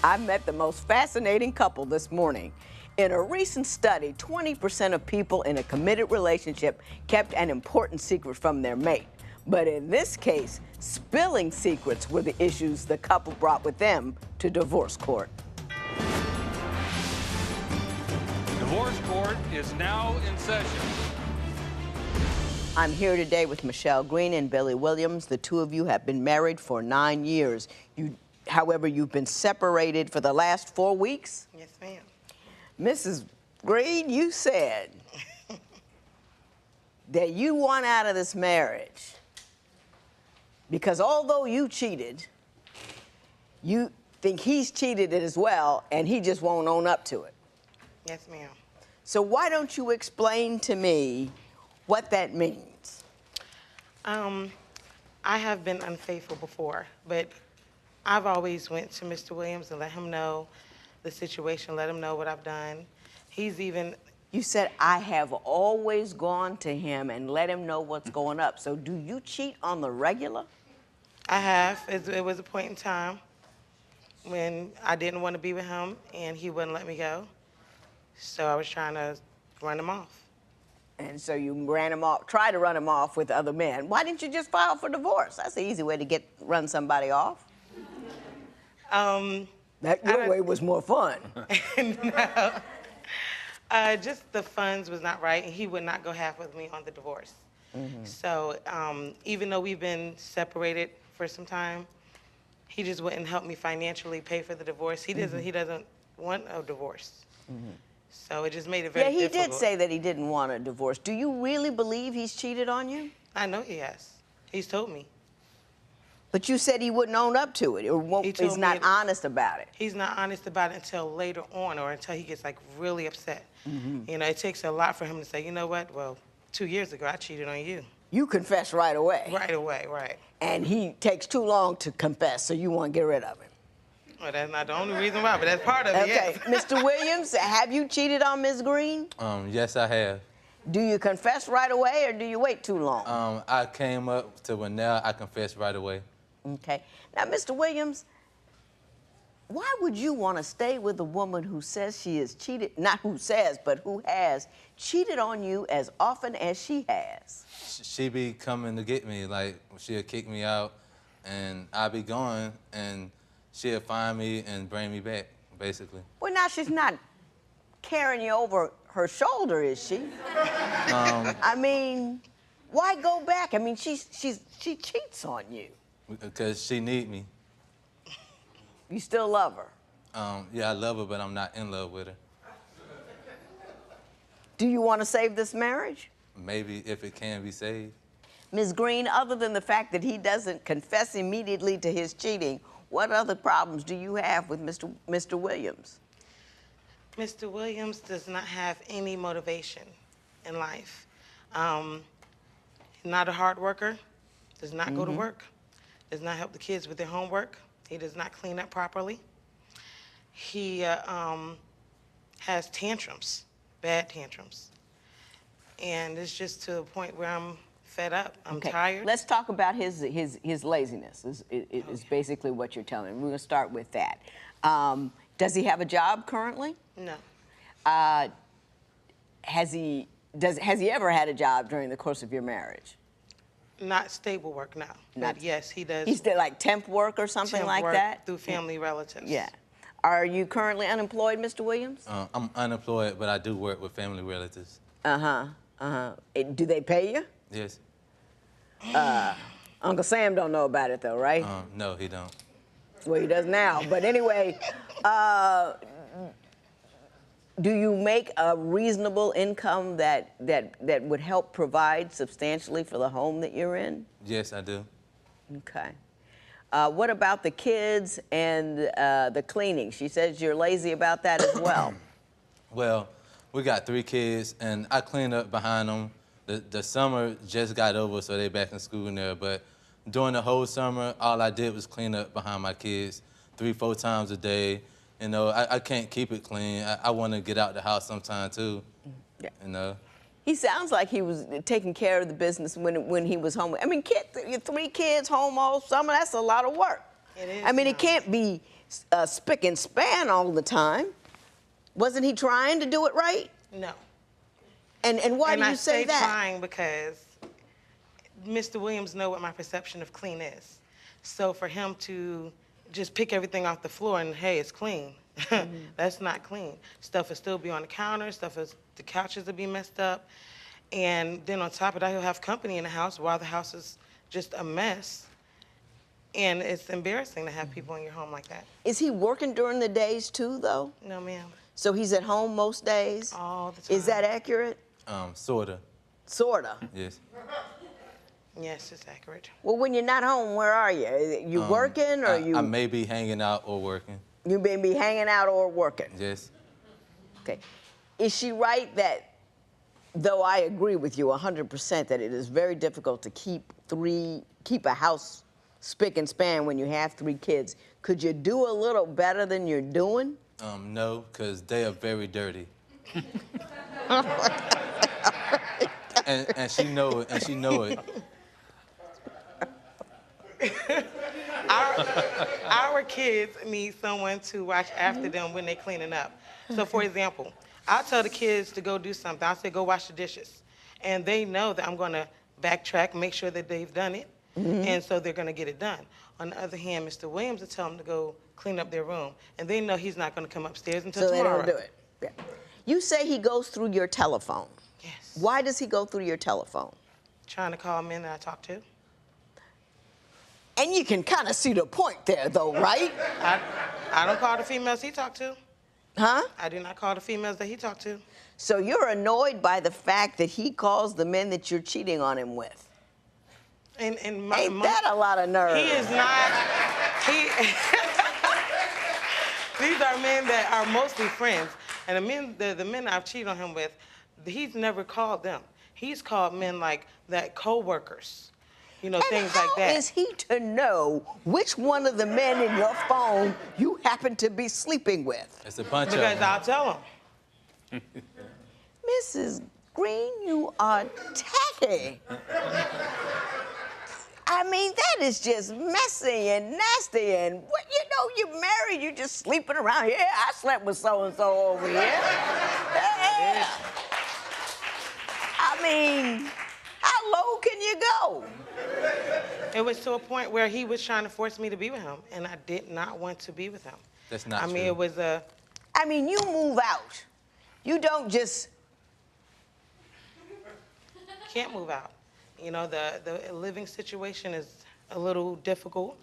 I met the most fascinating couple this morning. In a recent study, 20% of people in a committed relationship kept an important secret from their mate. But in this case, spilling secrets were the issues the couple brought with them to divorce court. Divorce court is now in session. I'm here today with Michelle Green and Billy Williams. The two of you have been married for 9 years. However, you've been separated for the last 4 weeks? Yes, ma'am. Mrs. Green, you said that you want out of this marriage because although you cheated, you think he's cheated as well, and he just won't own up to it. Yes, ma'am. So why don't you explain to me what that means? I have been unfaithful before, but I've always went to Mr. Williams and let him know the situation, let him know what I've done. He's even... You said, I have always gone to him and let him know what's going up. So do you cheat on the regular? I have. It was a point in time when I didn't want to be with him and he wouldn't let me go. So I was trying to run him off. And so you ran him off, tried to run him off with other men. Why didn't you just file for divorce? That's the easy way to run somebody off. Your way was more fun. No. Just the funds was not right, and he would not go half with me on the divorce. Mm-hmm. So even though we've been separated for some time, he just wouldn't help me financially pay for the divorce. He doesn't want a divorce. Mm-hmm. So it just made it very difficult. Yeah, he did say that he didn't want a divorce. Do you really believe he's cheated on you? I know he has. He's told me. But you said he wouldn't own up to it, or he's not honest about it. He's not honest about it until later on, or until he gets like really upset. Mm-hmm. You know, it takes a lot for him to say, you know what, well, 2 years ago I cheated on you. You confess right away. Right away, right. And he takes too long to confess, so you want to get rid of him. Well, that's not the only reason why, but that's part of it, okay. Yes. Mr. Williams, have you cheated on Ms. Green? Yes, I have. Do you confess right away, or do you wait too long? I came up to when now I confess right away. Okay. Now, Mr. Williams, why would you want to stay with a woman who says she has cheated, not who says, but who has cheated on you as often as she has? She be coming to get me, like she'll kick me out, and I'll be gone, and she'll find me and bring me back, basically. Well, now she's not carrying you over her shoulder, is she? I mean, why go back? I mean, she cheats on you. Because she need me. You still love her? Yeah, I love her, but I'm not in love with her. Do you want to save this marriage? Maybe, if it can be saved. Ms. Green, other than the fact that he doesn't confess immediately to his cheating, what other problems do you have with Mr. Williams? Mr. Williams does not have any motivation in life. Not a hard worker, does not go to work, does not help the kids with their homework. He does not clean up properly. He has tantrums, bad tantrums. And it's just to a point where I'm fed up. I'm tired. Let's talk about his laziness is basically what you're telling me. We're going to start with that. Does he have a job currently? No. Has he ever had a job during the course of your marriage? Not stable work, no. But yes, he does. He's did like temp work or something like that? Through family relatives. Yeah. Are you currently unemployed, Mr. Williams? I'm unemployed, but I do work with family relatives. Do they pay you? Yes. Uncle Sam don't know about it though, right? No, he don't. Well, he does now. But anyway, do you make a reasonable income that would help provide substantially for the home that you're in? Yes, I do. Okay. What about the kids and the cleaning? She says you're lazy about that as well. Well, we got 3 kids, and I clean up behind them. The summer just got over, so they back in school now. But during the whole summer, all I did was clean up behind my kids 3-4 times a day. You know, I can't keep it clean. I want to get out the house sometime, too. Yeah. You know? He sounds like he was taking care of the business when he was home. I mean, 3 kids home all summer, that's a lot of work. It is. I mean, it can't be spick and span all the time. Wasn't he trying to do it right? No. And why do you say that? And I say trying because Mr. Williams know what my perception of clean is. So for him to just pick everything off the floor and, hey, it's clean, that's not clean. Stuff will still be on the counter, the couches will be messed up. And then on top of that, he'll have company in the house while the house is just a mess. And it's embarrassing to have people in your home like that. Is he working during the days too, though? No, ma'am. So he's at home most days? All the time. Is that accurate? Sorta. Sorta. Yes. Yes, it's accurate. Well, when you're not home, where are you? You working or you? I may be hanging out or working. You may be hanging out or working. Yes. Okay. Is she right that, though I agree with you 100% that it is very difficult to keep a house spick and span when you have 3 kids, could you do a little better than you're doing? No, because they are very dirty. and she know it. And she know it. Our kids need someone to watch after them when they're cleaning up. So, for example, I'll tell the kids to go do something. I'll say, go wash the dishes. And they know that I'm going to backtrack, make sure that they've done it, and so they're going to get it done. On the other hand, Mr. Williams will tell them to go clean up their room, and they know he's not going to come upstairs until tomorrow. So they don't do it. Yeah. You say he goes through your telephone. Yes. Why does he go through your telephone? Trying to call men that I talk to. And you can kind of see the point there, though, right? I don't call the females he talked to. Huh? I do not call the females that he talked to. So you're annoyed by the fact that he calls the men that you're cheating on him with. Ain't that a lot of nerve? He is not. These are men that are mostly friends, and the men I've cheated on him with, he's never called them. He's called men like that, co-workers, you know, things like that. How is he to know which one of the men in your phone you happen to be sleeping with? It's a bunch because of them. I'll tell him. Mrs. Green, you are tacky. I mean, that is just messy and nasty, and what, you know, you're married, you're just sleeping around here. I slept with so-and-so over here. Yeah. I mean, how low can you go? It was to a point where he was trying to force me to be with him, and I did not want to be with him. That's not true. I mean, it was a... I mean, you move out. You don't just... Can't move out. You know, the living situation is a little difficult.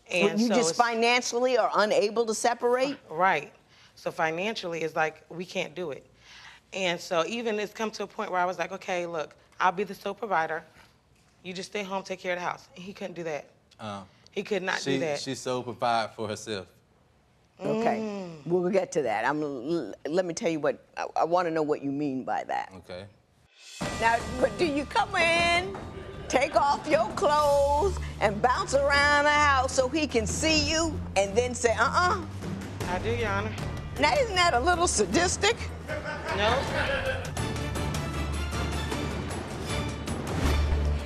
And you so just financially are unable to separate? Right. So financially, it's like, we can't do it. And so even it's come to a point where I was like, okay, look, I'll be the sole provider. You just stay home, take care of the house. And he couldn't do that. He could not do that. She so provide for herself. Okay, we'll get to that. Let me tell you what, I want to know what you mean by that. Okay. Now, but do you come in, take off your clothes, and bounce around the house so he can see you, and then say, I do, Your Honor. Now, isn't that a little sadistic? No.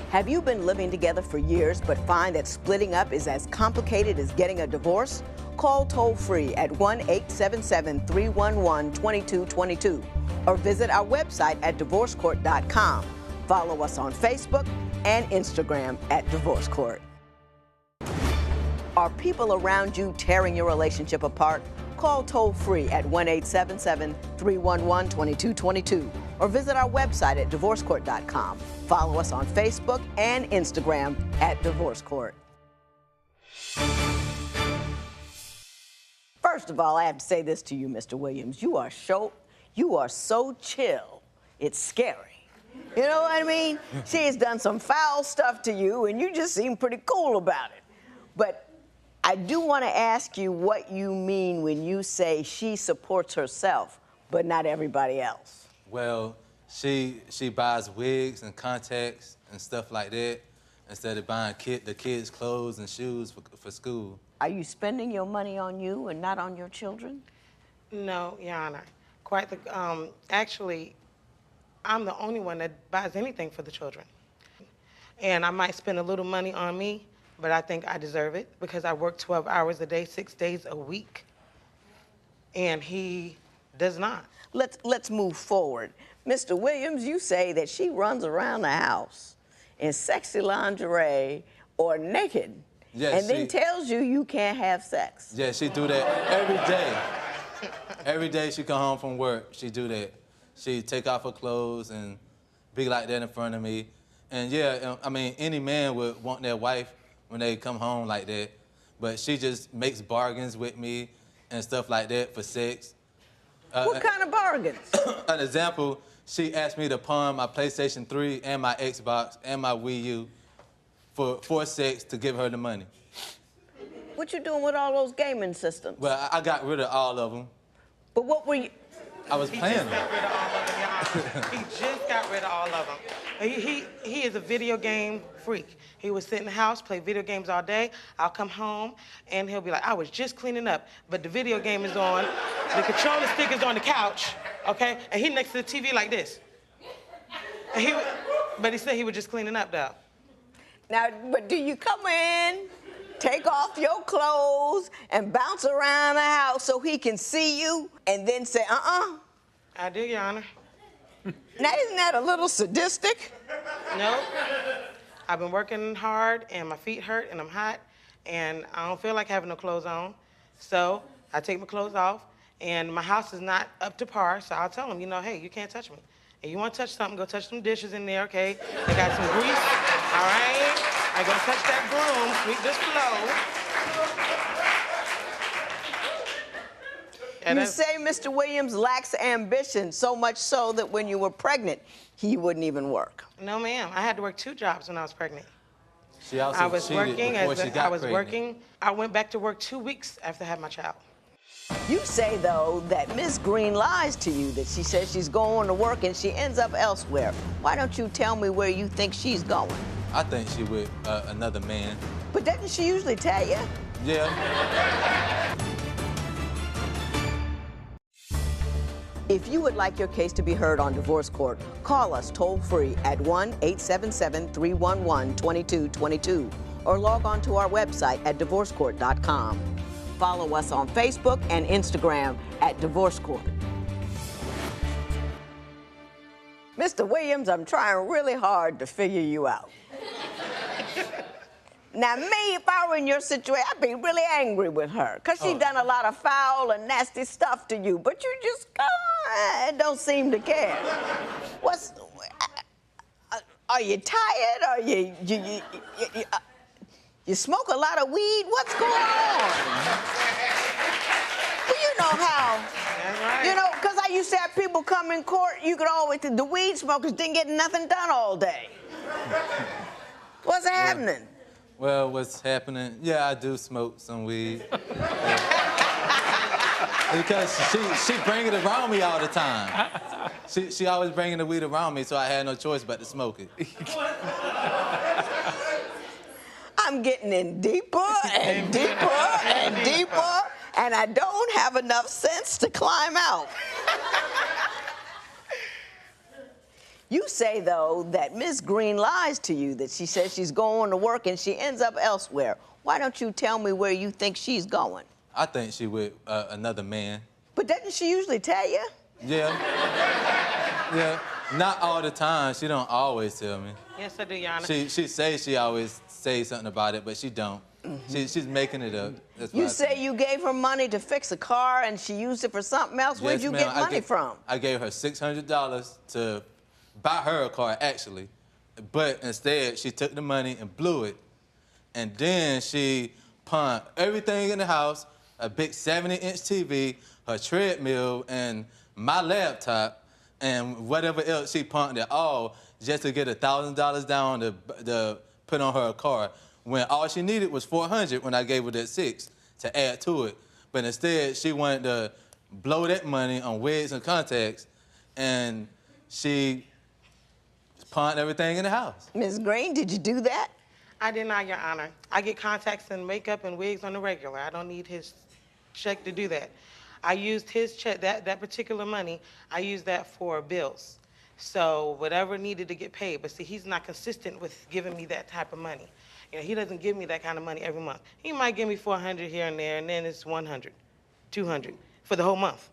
Have you been living together for years but find that splitting up is as complicated as getting a divorce? Call toll-free at 1-877-311-2222 or visit our website at divorcecourt.com. Follow us on Facebook and Instagram at Divorce Court. Are people around you tearing your relationship apart? Call toll-free at 1-877-311-2222 or visit our website at divorcecourt.com. Follow us on Facebook and Instagram at Divorce Court. First of all, I have to say this to you, Mr. Williams. You are so chill. It's scary. You know what I mean? She has done some foul stuff to you, and you just seem pretty cool about it. But I do want to ask you what you mean when you say she supports herself, but not everybody else. Well, she buys wigs and contacts and stuff like that instead of buying the kids' clothes and shoes for school. Are you spending your money on you and not on your children? No, Your Honor. Quite the, actually, I'm the only one that buys anything for the children. And I might spend a little money on me, but I think I deserve it because I work 12 hours a day, 6 days a week, and he does not. Let's move forward. Mr. Williams, you say that she runs around the house in sexy lingerie or naked, and then tells you you can't have sex. Yeah, she do that every day. Every day she come home from work, she do that. She take off her clothes and be like that in front of me. And yeah, I mean, any man would want their wife when they come home like that, but she just makes bargains with me and stuff like that for sex. What kind of bargains? An example, she asked me to pawn my PlayStation 3 and my Xbox and my Wii U for sex to give her the money. What you doing with all those gaming systems? Well, I got rid of all of them. But what were you... I was playing them. He just got rid of all of them, y'all. He just got rid of all of them. He is a video game freak. He would sit in the house, play video games all day. I'll come home, and he'll be like, I was just cleaning up, but the video game is on. The controller stick is on the couch, okay? And he next to the TV like this. And but he said he was just cleaning up, though. Now, but do you come in, take off your clothes, and bounce around the house so he can see you, and then say, I do, Your Honor. Now, isn't that a little sadistic? No. I've been working hard, and my feet hurt, and I'm hot, and I don't feel like having no clothes on. So I take my clothes off, and my house is not up to par, so I'll tell him, you know, hey, you can't touch me. If you want to touch something, go touch some dishes in there, okay? They got some grease, all right? I go touch that broom, sweep this floor. You say Mr. Williams lacks ambition, so much so that when you were pregnant, he wouldn't even work. No, ma'am. I had to work 2 jobs when I was pregnant. She also I was working before she got pregnant. I went back to work 2 weeks after I had my child. You say, though, that Miss Green lies to you, that she says she's going to work and she ends up elsewhere. Why don't you tell me where you think she's going? I think she with another man. But doesn't she usually tell you? Yeah. If you would like your case to be heard on divorce court, call us toll-free at 1-877-311-2222 or log on to our website at divorcecourt.com. Follow us on Facebook and Instagram at Divorce Court. Mr. Williams, I'm trying really hard to figure you out. Now, me, if I were in your situation, I'd be really angry with her, because she's done a lot of foul and nasty stuff to you, but you just don't seem to care. Are you tired? Are you smoke a lot of weed? What's going on? Well, you know how. That's right. You know, because I used to have people come in court, you could always, the weed smokers didn't get nothing done all day. What's happening? Well, what's happening? Yeah, I do smoke some weed. Because she bring it around me all the time. She always bringing the weed around me, so I had no choice but to smoke it. I'm getting in deeper and deeper and deeper, and I don't have enough sense to climb out. You say, though, that Miss Green lies to you, that she says she's going to work and she ends up elsewhere. Why don't you tell me where you think she's going? I think she with another man. But doesn't she usually tell you? Yeah. Yeah. Not all the time. She don't always tell me. Yes, I do, Your Honor. She says she always says something about it, but she don't. She's making it up. That's what You I say think. you gave her money to fix a car and she used it for something else. Where'd you get money from? I gave her $600 to buy her a car, actually. But instead, she took the money and blew it. And then she pawned everything in the house, a big 70-inch TV, her treadmill, and my laptop, and whatever else she pawned it all just to get $1,000 down to put on her car, when all she needed was $400 when I gave her that $600 to add to it. But instead, she wanted to blow that money on wigs and contacts, and she pawned everything in the house. Ms. Green, did you do that? I did not, Your Honor. I get contacts and makeup and wigs on the regular. I don't need his check to do that. I used his check, that particular money, I used that for bills. So whatever needed to get paid, but see, he's not consistent with giving me that type of money. You know, he doesn't give me that kind of money every month. He might give me $400 here and there, and then it's $100, $200 for the whole month.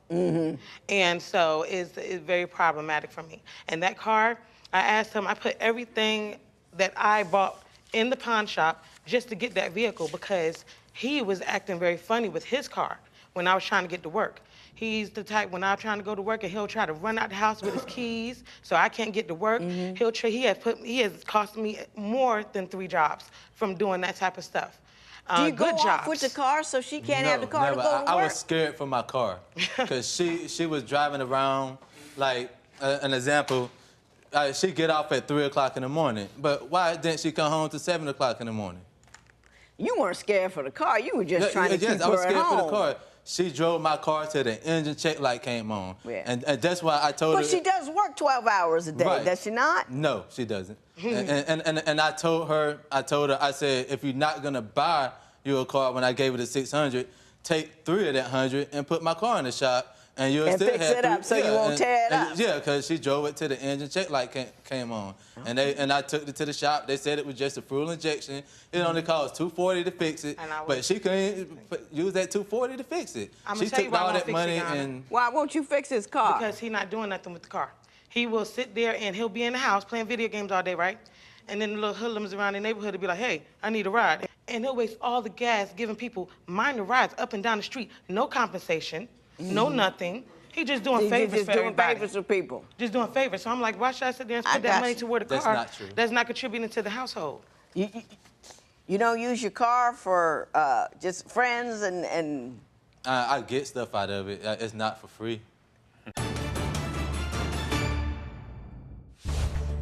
And so it's very problematic for me. And that car, I asked him, I put everything that I bought in the pawn shop just to get that vehicle because he was acting very funny with his car when I was trying to get to work. He's the type, when I'm trying to go to work, and he'll try to run out the house with his keys so I can't get to work. He has cost me more than 3 jobs from doing that type of stuff. Do you good go off jobs. with the car so she can't have the car never. to go to work? I was scared for my car because she was driving around, like, an example, she get off at 3 o'clock in the morning, but why didn't she come home to 7 o'clock in the morning? You weren't scared for the car. You were just trying to keep her at home. Yes, I was scared for the car. She drove my car till the engine check light came on. Yeah. And that's why I told her. But she does work 12 hours a day, Right. does she not? No, she doesn't. and I told her, I said, if you're not gonna buy you a car when I gave her the $600, take 3 of that 100 and put my car in the shop. And you'll still fix have it up so you won't tear it up. Yeah, because she drove it till the engine check light came on. Okay. And I took it to the shop. They said it was just a fuel injection. It only cost $240 to fix it. But she couldn't use that $240 to fix it. She took all that money and... Why won't you fix his car? Because he's not doing nothing with the car. He will sit there and he'll be in the house playing video games all day, right? And then the little hoodlums around the neighborhood will be like, hey, I need a ride. And he'll waste all the gas giving people minor rides up and down the street. No compensation, no nothing. He just doing favors for everybody. Just doing favors for people. Just doing favors. So I'm like, why should I sit there and spend that money toward a car? That's not true. That's not contributing to the household. You don't use your car for just friends and... I get stuff out of it. It's not for free.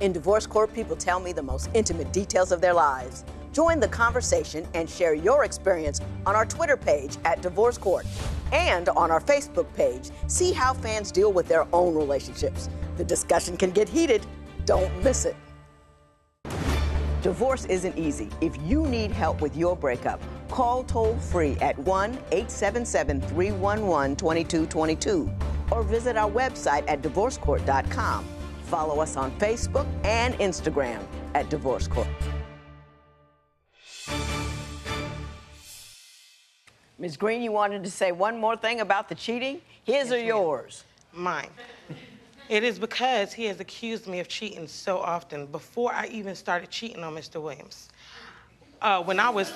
In divorce court, people tell me the most intimate details of their lives. Join the conversation and share your experience on our Twitter page at Divorce Court and on our Facebook page. See how fans deal with their own relationships. The discussion can get heated. Don't miss it. Divorce isn't easy. If you need help with your breakup, call toll-free at 1-877-311-2222 or visit our website at divorcecourt.com. Follow us on Facebook and Instagram at Divorce Court. Ms. Green, you wanted to say one more thing about the cheating? His or yours? Mine. It is because he has accused me of cheating so often before I even started cheating on Mr. Williams. When I was,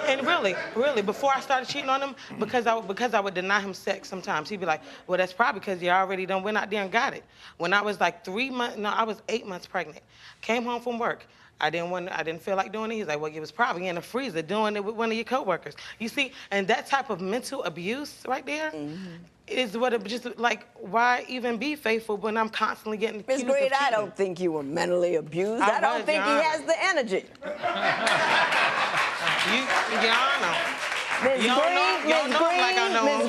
and really, before I started cheating on him, because I would deny him sex sometimes. He'd be like, well, that's probably because you already done went out there and got it. When I was like I was 8 months pregnant. Came home from work. I didn't feel like doing it. He's like, well, you was probably in the freezer doing it with one of your coworkers. You see, and that type of mental abuse right there is what it just like. Why even be faithful when I'm constantly getting accused Ms. Green, of cheating? I don't think you were mentally abused. I don't think he has the energy. Ms.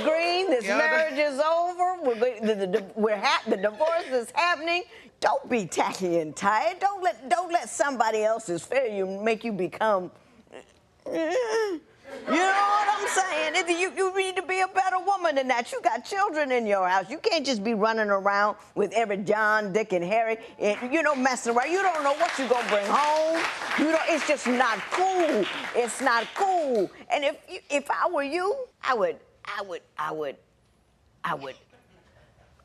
Green, this marriage is over. The divorce is happening. Don't be tacky and tired. Don't let somebody else's failure make you become. You know what I'm saying? You need to be a better woman than that. You got children in your house. You can't just be running around with every John, Dick, and Harry, and, messing around. You don't know what you're gonna bring home. It's just not cool. It's not cool. And if I were you, I would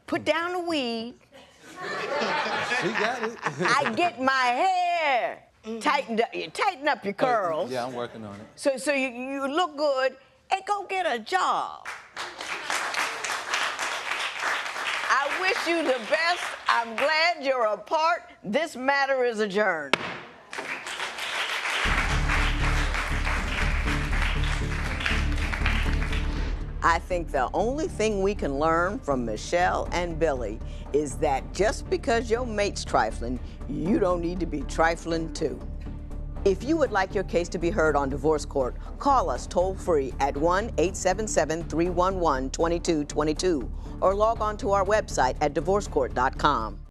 put down the weed. She got it. I get my hair tightened up. You tighten up your curls. Yeah, I'm working on it. So you look good and go get a job. I wish you the best. I'm glad you're apart. This matter is adjourned. I think the only thing we can learn from Michelle and Billy is that just because your mate's trifling, you don't need to be trifling too. If you would like your case to be heard on Divorce Court, call us toll-free at 1-877-311-2222 or log on to our website at divorcecourt.com.